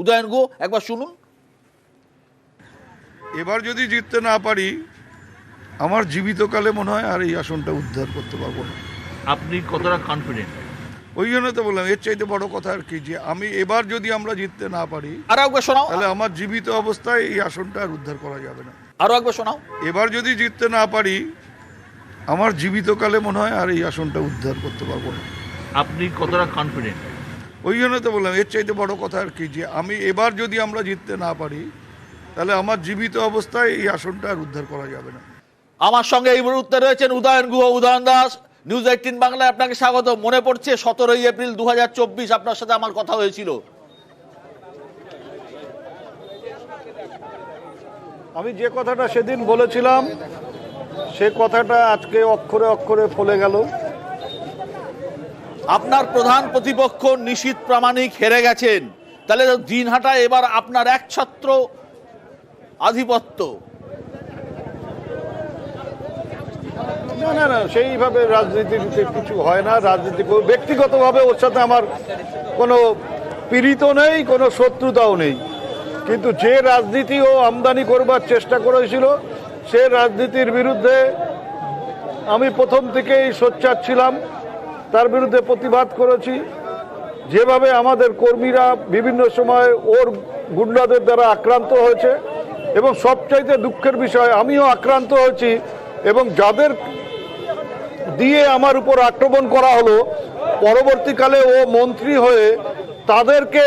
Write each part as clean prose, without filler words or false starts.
উদয়ন গুহ একবার শুনুন। এবার যদি জিততে না পারি আমার জীবিতকালে মনে হয় আর এই আসনটা উদ্ধার করতে পারবো না। আপনি কতটা কনফিডেন্ট? ওই জন্য তো বললাম এর চাইতে বড় কথা আর কি, যে আমি এবার যদি আমরা জিততে না পারি আরো একবার শোনাও, তাহলে আমার জীবিত অবস্থায় এই আসনটা আর উদ্ধার করা যাবে না। আরো একবার শোনাও। এবার যদি জিততে না পারি আমার জীবিতকালে মনে হয় আর এই আসনটা উদ্ধার করতে পারবো না। আপনি কতটা কনফিডেন্ট? ওই জন্য তো বললাম এর চাইতে বড় কথা আর কি, যে আমি এবার যদি আমরা জিততে না পারি তাহলে আমার জীবিত অবস্থায় এই আসনটা আর উদ্ধার করা যাবে না। আমার সঙ্গে এই মুহূর্তে রয়েছেন উদয়ন গুহ। উদয়ন দাস, নিউজ 18 বাংলায় আপনাকে স্বাগত। মনে পড়ছে 17ই এপ্রিল 2024 আপনার সাথে আমার কথা হয়েছিল। আমি যে কথাটা সেদিন বলেছিলাম সে কথাটা আজকে অক্ষরে অক্ষরে ফলে গেল। আপনার প্রধান প্রতিপক্ষ নিশীথ প্রামাণিক হেরে গেছেন, তাহলে দিনহাটায় এবার আপনার একছত্র আধিপত্য। না না না, সেইভাবে রাজনীতিতে কিছু হয় না। রাজনীতি ব্যক্তিগতভাবে ওর সাথে আমার কোনো পীড়িত নেই, কোনো শত্রুতাও নেই, কিন্তু যে রাজনীতি ও আমদানি করবার চেষ্টা করেছিল সে রাজনীতির বিরুদ্ধে আমি প্রথম থেকেই সোচ্চার ছিলাম, তার বিরুদ্ধে প্রতিবাদ করেছি। যেভাবে আমাদের কর্মীরা বিভিন্ন সময় ওর গুন্ডাদের দ্বারা আক্রান্ত হয়েছে, এবং সবচাইতে দুঃখের বিষয় আমিও আক্রান্ত হয়েছি, এবং যাদের দিয়ে আমার উপর আক্রমণ করা হলো পরবর্তীকালে ও মন্ত্রী হয়ে তাদেরকে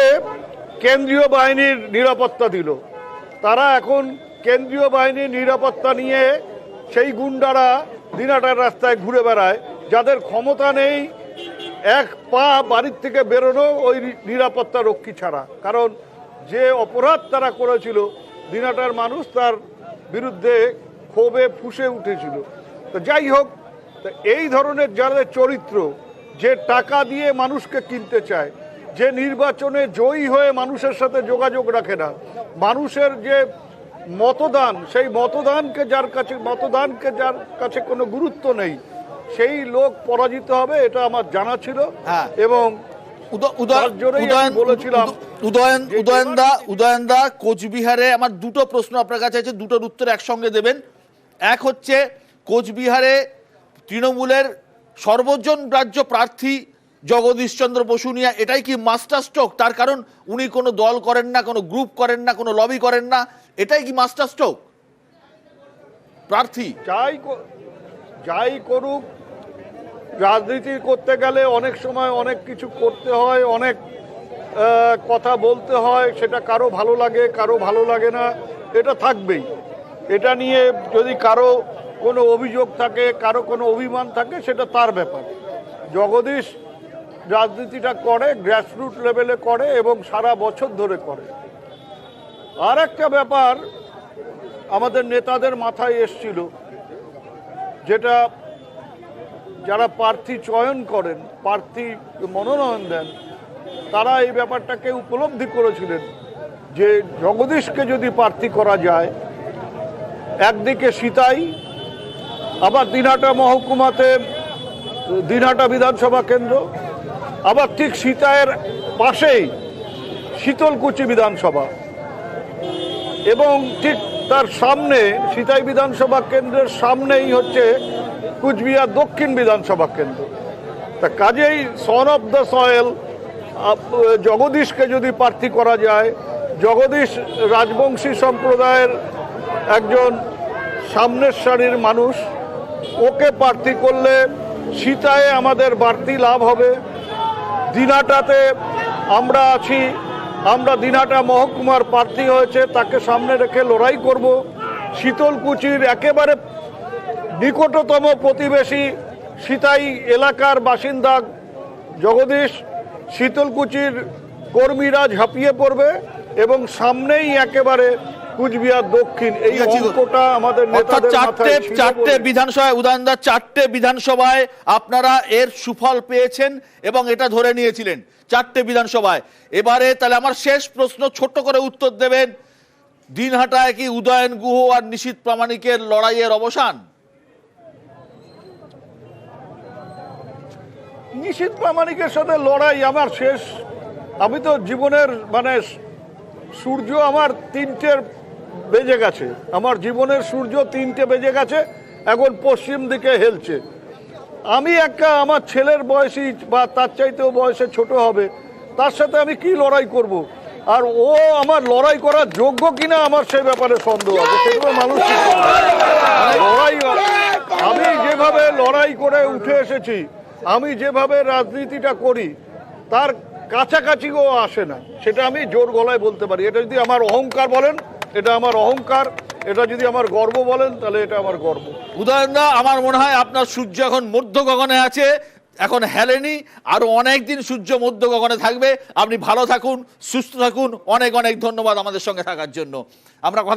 কেন্দ্রীয় বাহিনীর নিরাপত্তা দিল। তারা এখন কেন্দ্রীয় বাহিনীর নিরাপত্তা নিয়ে সেই গুন্ডারা দিনাটার রাস্তায় ঘুরে বেড়ায়, যাদের ক্ষমতা নেই এক পা বাড়ির থেকে বেরোনো ওই নিরাপত্তা রক্ষী ছাড়া। কারণ যে অপরাধ তারা করেছিল দিনাটার মানুষ তার বিরুদ্ধে ক্ষোভে ফুঁসে উঠেছিল। তো যাই হোক, এই ধরনের যাদের চরিত্র, যে টাকা দিয়ে মানুষকে কিনতে চায়, যে নির্বাচনে জয়ী হয়ে মানুষের সাথে যোগাযোগ রাখে না, মানুষের যে মতদান সেই মতদানকে যার কাছে কোনো গুরুত্ব নেই, সেই লোক পরাজিত হবে, এটা আমার জানা ছিল। এবং উদয়ন দা, কোচবিহারে আমার দুটো প্রশ্ন আপনার কাছে আছে, দুটোর উত্তর একসঙ্গে দেবেন। এক হচ্ছে, কোচবিহারে তৃণমূলের সর্বজন রাজ্য প্রার্থী জগদীশ চন্দ্র বসুনিয়া, এটাই কি মাস্টার স্ট্রোক? তার কারণ উনি কোনো দল করেন না, কোনো গ্রুপ করেন না, কোনো লবি করেন না, এটাই কি মাস্টার স্ট্রোক প্রার্থী? যাই করুক, রাজনীতি করতে গেলে অনেক সময় অনেক কিছু করতে হয়, অনেক কথা বলতে হয়, সেটা কারো ভালো লাগে কারো ভালো লাগে না, এটা থাকবেই। এটা নিয়ে যদি কারো কোনো অভিযোগ থাকে, কারো কোনো অভিমান থাকে, সেটা তার ব্যাপার। জগদীশ রাজনীতিটা করে, গ্রাসরুট লেভেলে করে এবং সারা বছর ধরে করে। আর একটা ব্যাপার আমাদের নেতাদের মাথায় এসছিল, যেটা যারা প্রার্থী চয়ন করেন, প্রার্থী মনোনয়ন দেন, তারা এই ব্যাপারটাকে উপলব্ধি করেছিলেন যে জগদীশকে যদি প্রার্থী করা যায়, একদিকে সিতাই, আবার দিনহাটা মহকুমাতে দিনহাটা বিধানসভা কেন্দ্র, আবার ঠিক সিতাইয়ের পাশেই শীতলকুচি বিধানসভা, এবং ঠিক তার সামনে সিতাই বিধানসভা কেন্দ্রের সামনেই হচ্ছে কুচবিহার দক্ষিণ বিধানসভা কেন্দ্র। তা কাজেই সন অফ দ্য সয়েল জগদীশকে যদি প্রার্থী করা যায়, জগদীশ রাজবংশী সম্প্রদায়ের একজন সামনের সারির মানুষ, ওকে প্রার্থী করলে সিতায়ে আমাদের বাড়তি লাভ হবে। দিনহাটাতে আমরা আছি, আমরা দিনহাটা মহকুমার প্রার্থী হয়েছে, তাকে সামনে রেখে লড়াই করব। শীতলকুচির একেবারে নিকটতম প্রতিবেশী সিতাই এলাকার বাসিন্দা জগদীশ, শীতলকুচির কর্মীরা ঝাঁপিয়ে পড়বে এবং সামনেই একেবারে কুচবিহার দক্ষিণ। এই অঙ্কটা আমাদের নেতাদের মাথায় ছিল। চারটে বিধানসভায়, উদয়নদা, চারটে বিধানসভায় আপনারা এর সুফল পেয়েছেন এবং এটা ধরে নিয়েছিলেন, চারটে বিধানসভায়। এবারে তাহলে আমার শেষ প্রশ্ন, ছোট্ট করে উত্তর দেবেন, দিনহাটায় কি উদয়ন গুহ আর নিশীথ প্রামাণিকের লড়াইয়ের অবসান? নিশীথ প্রামাণিকের সাথে লড়াই আমার শেষ আমি তো জীবনের মানে সূর্য আমার 3টে বেজে গেছে, আমার জীবনের সূর্য 3টে বেজে গেছে, এখন পশ্চিম দিকে হেলছে। আমি আমার ছেলের বয়সী বা তার চাইতেও বয়সে ছোট হবে, তার সাথে আমি কি লড়াই করব? আর ও আমার লড়াই করার যোগ্য কিনা আমার সেই ব্যাপারে সন্দেহ আছে। সেগুলো মানুষ লড়াই, আমি যেভাবে লড়াই করে উঠে এসেছি, আমি যেভাবে রাজনীতিটা করি তার কাছাকাছিও আসে না, সেটা আমি জোর গলায় বলতে পারি। এটা যদি আমার অহংকার বলেন, এটা আমার অহংকার। এটা যদি আমার গর্ব বলেন, তাহলে এটা আমার গর্ব। উদয়নদা, আমার মনে হয় আপনার সূর্য এখন মধ্য গগনে আছে, এখন হেলেনি, আরো অনেক দিন সূর্য মধ্য গগনে থাকবে। আপনি ভালো থাকুন, সুস্থ থাকুন। অনেক অনেক ধন্যবাদ আমাদের সঙ্গে থাকার জন্য। আমরা কথা